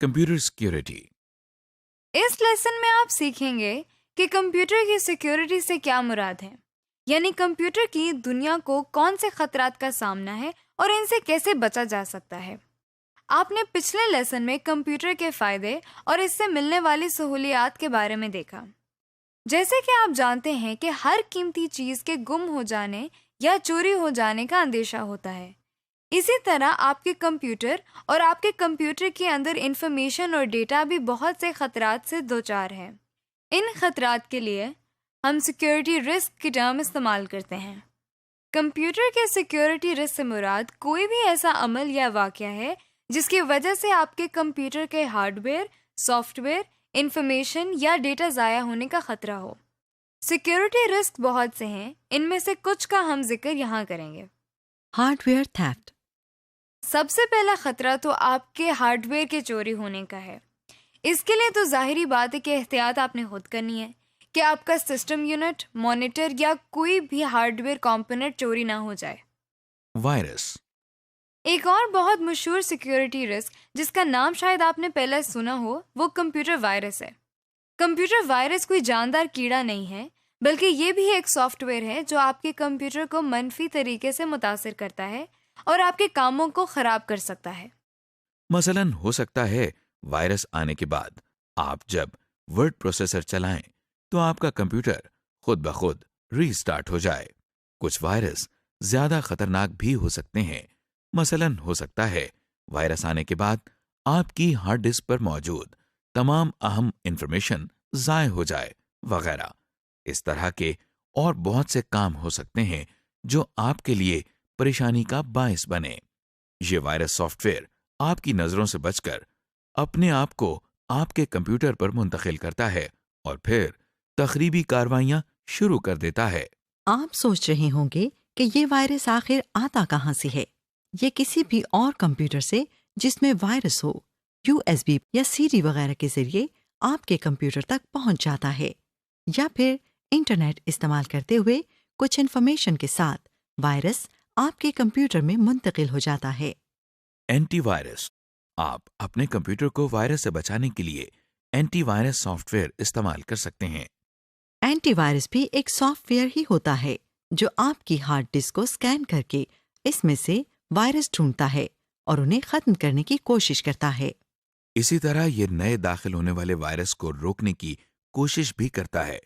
Computer security. इस lesson में आप सीखेंगे कि कंप्यूटर की सिक्योरिटी से क्या मुराद है, यानी कंप्यूटर की दुनिया को कौन से खतरात का सामना है और इनसे कैसे बचा जा सकता है। आपने पिछले लेसन में कंप्यूटर के फायदे और इससे मिलने वाली सहूलियात के बारे में देखा। जैसे कि आप जानते हैं कि हर कीमती चीज के गुम हो जाने या चोरी हो जाने का अंदेशा होता है। इसी तरह आपके कंप्यूटर और आपके कंप्यूटर के अंदर इंफॉर्मेशन और डेटा भी बहुत से खतरात से दोचार है। इन खतरात के लिए हम सिक्योरिटी रिस्क की टर्म इस्तेमाल करते हैं। कंप्यूटर के सिक्योरिटी रिस्क से मुराद कोई भी ऐसा अमल या वाक़या है जिसकी वजह से आपके कंप्यूटर के हार्डवेयर, सॉफ्टवेयर, इंफॉर्मेशन या डेटा ज़ाया होने का खतरा हो। सिक्योरिटी रिस्क बहुत से हैं, इनमें से कुछ का हम जिक्र यहाँ करेंगे। Hardware theft. सबसे पहला खतरा तो आपके हार्डवेयर के चोरी होने का है। इसके लिए तो जाहिरी बात है कि एहतियात आपने खुद करनी है कि आपका सिस्टम यूनिट, मॉनिटर या कोई भी हार्डवेयर कंपोनेंट चोरी ना हो जाए। वायरस। एक और बहुत मशहूर सिक्योरिटी रिस्क जिसका नाम शायद आपने पहले सुना हो, वो कंप्यूटर वायरस है। कंप्यूटर वायरस कोई जानदार कीड़ा नहीं है, बल्कि ये भी एक सॉफ्टवेयर है जो आपके कंप्यूटर को मनफी तरीके से मुतासिर करता है और आपके कामों को खराब कर सकता है। मसलन हो सकता है वायरस आने के बाद आप जब वर्ड प्रोसेसर चलाएं तो आपका कंप्यूटर खुद ब खुद रीस्टार्ट हो जाए। कुछ वायरस ज्यादा खतरनाक भी हो सकते हैं। मसलन हो सकता है वायरस आने के बाद आपकी हार्ड डिस्क पर मौजूद तमाम अहम इंफॉर्मेशन ज़ाय हो जाए वगैरह। इस तरह के और बहुत से काम हो सकते हैं जो आपके लिए परेशानी का बायस बने। ये वायरस सॉफ्टवेयर आपकी नजरों से बचकर अपने आप को आपके कंप्यूटर पर मुंतकिल करता है और फिर तखरीबी कार्रवाइयां शुरू कर देता है। आप सोच रहे होंगे कि ये वायरस आखिर आता कहाँ से है। ये किसी भी और कंप्यूटर से जिसमें वायरस हो, USB या CD वगैरह के जरिए आपके कंप्यूटर तक पहुंच जाता है, या फिर इंटरनेट इस्तेमाल करते हुए कुछ इन्फॉर्मेशन के साथ वायरस आपके कंप्यूटर में मुंतकिल हो जाता है। एंटीवायरस। आप अपने कंप्यूटर को वायरस से बचाने के लिए एंटीवायरस सॉफ्टवेयर इस्तेमाल कर सकते हैं। एंटीवायरस भी एक सॉफ्टवेयर ही होता है जो आपकी हार्ड डिस्क को स्कैन करके इसमें से वायरस ढूंढता है और उन्हें खत्म करने की कोशिश करता है। इसी तरह ये नए दाखिल होने वाले वायरस को रोकने की कोशिश भी करता है।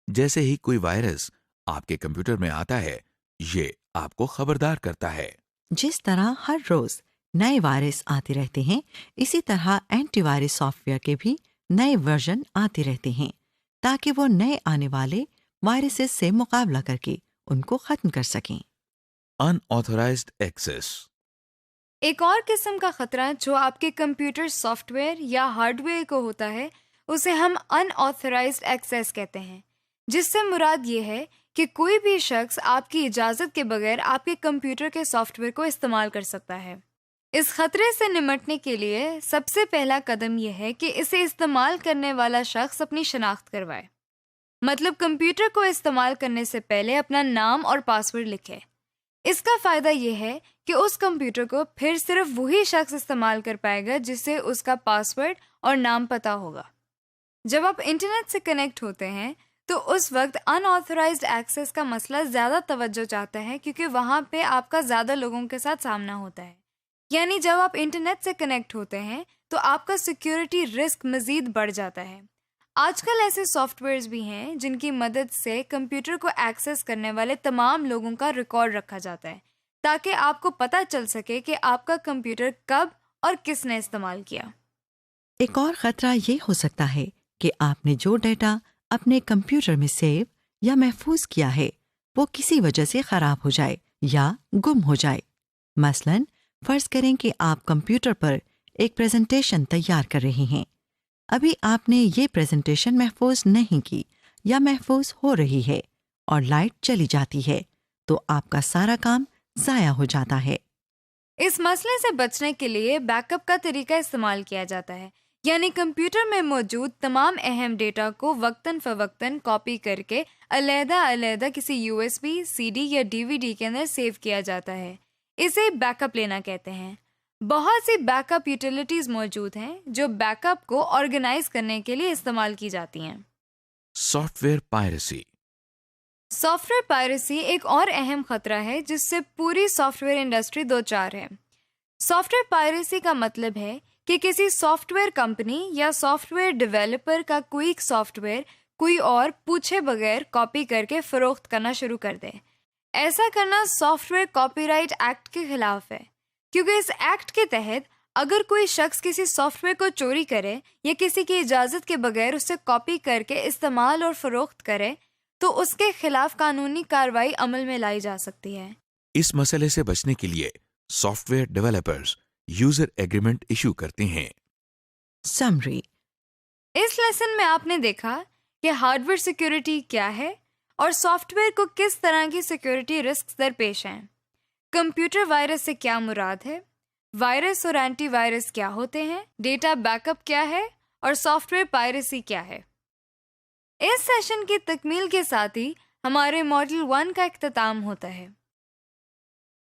जैसे ही कोई वायरस आपके कंप्यूटर में आता है, ये आपको खबरदार करता है। जिस तरह हर रोज नए वायरस आते रहते हैं, इसी तरह एंटीवायरस सॉफ्टवेयर के भी नए वर्जन आते रहते हैं ताकि वो नए आने वाले वायरसेस से मुकाबला करके उनको खत्म कर सकें। Unauthorized access. एक और किस्म का खतरा जो आपके कंप्यूटर सॉफ्टवेयर या हार्डवेयर को होता है, उसे हम अनऑथराइज्ड एक्सेस कहते हैं, जिससे मुराद ये है कि कोई भी शख्स आपकी इजाज़त के बगैर आपके कंप्यूटर के सॉफ्टवेयर को इस्तेमाल कर सकता है। इस खतरे से निमटने के लिए सबसे पहला कदम यह है कि इसे इस्तेमाल करने वाला शख्स अपनी शनाख्त करवाए। मतलब कंप्यूटर को इस्तेमाल करने से पहले अपना नाम और पासवर्ड लिखे। इसका फ़ायदा यह है कि उस कंप्यूटर को फिर सिर्फ वही शख्स इस्तेमाल कर पाएगा जिसे उसका पासवर्ड और नाम पता होगा। जब आप इंटरनेट से कनेक्ट होते हैं तो उस वक्त अनऑथराइज्ड एक्सेस का मसला ज़्यादा तवज्जो चाहता है, क्योंकि वहाँ पे आपका ज़्यादा लोगों के साथ सामना होता है। यानी जब आप इंटरनेट से कनेक्ट होते हैं तो आपका सिक्योरिटी रिस्क मज़ीद बढ़ जाता है। आजकल ऐसे सॉफ्टवेयर्स भी हैं जिनकी मदद से कंप्यूटर को एक्सेस करने वाले तमाम लोगों का रिकॉर्ड रखा जाता है, ताकि आपको पता चल सके कि आपका कंप्यूटर कब और किसने इस्तेमाल किया। एक और खतरा ये हो सकता है कि आपने जो डेटा अपने कंप्यूटर में सेव या महफूज किया है वो किसी वजह से खराब हो जाए या गुम हो जाए। मसलन फर्ज करें कि आप कंप्यूटर पर एक प्रेजेंटेशन तैयार कर रहे हैं। अभी आपने ये प्रेजेंटेशन महफूज नहीं की या महफूज हो रही है और लाइट चली जाती है तो आपका सारा काम ज़ाया हो जाता है। इस मसले से बचने के लिए बैकअप का तरीका इस्तेमाल किया जाता है, यानी कंप्यूटर में मौजूद तमाम अहम डेटा को वक्तन फ़वक्तन कॉपी करके अलग-अलग किसी USB, CD या DVD के अंदर सेव किया जाता है। इसे बैकअप लेना कहते हैं। بہت سی بیک اپ یوٹیلیٹیز موجود ہیں جو بیک اپ کو آرگنائز کرنے کے لیے استعمال کی جاتی ہیں۔ Soft where piracy. Soft where piracy ایک اور اہم خطرہ ہے جس سے پوری سافٹ ویئر انڈسٹری دوچار ہے۔ سافٹ ویئر پائریسی کا مطلب ہے کہ کسی سافٹ ویئر کمپنی یا سافٹ ویئر ڈیولپر کا کوئی سافٹ ویئر کوئی اور پوچھے بغیر کاپی کر کے فروخت کرنا شروع کر دے۔ ایسا کرنا soft where copy right act کے خلاف ہے، کیونکہ اس ایکٹ کے تحت اگر کوئی شخص کسی سافٹ ویئر کو چوری کرے یا کسی کی اجازت کے بغیر اسے کاپی کر کے استعمال اور فروخت کرے تو اس کے خلاف قانونی کارروائی عمل میں لائی جا سکتی ہے۔ اس مسئلے سے بچنے کے لیے soft where developers user agreement issue کرتے ہیں۔ سمری۔ اس لیسن میں آپ نے دیکھا کہ ہارڈ ویئر سیکیورٹی کیا ہے اور سافٹ ویئر کو کس طرح کی سیکیورٹی رسک درپیش ہیں۔ کمپیوٹر وائرس سے کیا مراد ہے، وائرس اور اینٹی وائرس کیا ہوتے ہیں، ڈیٹا بیک اپ کیا ہے اور سافٹ ویئر پائریسی کیا ہے۔ اس سیشن کی تکمیل کے ساتھ ہی ہمارے ماڈل 1 کا اختتام ہوتا ہے۔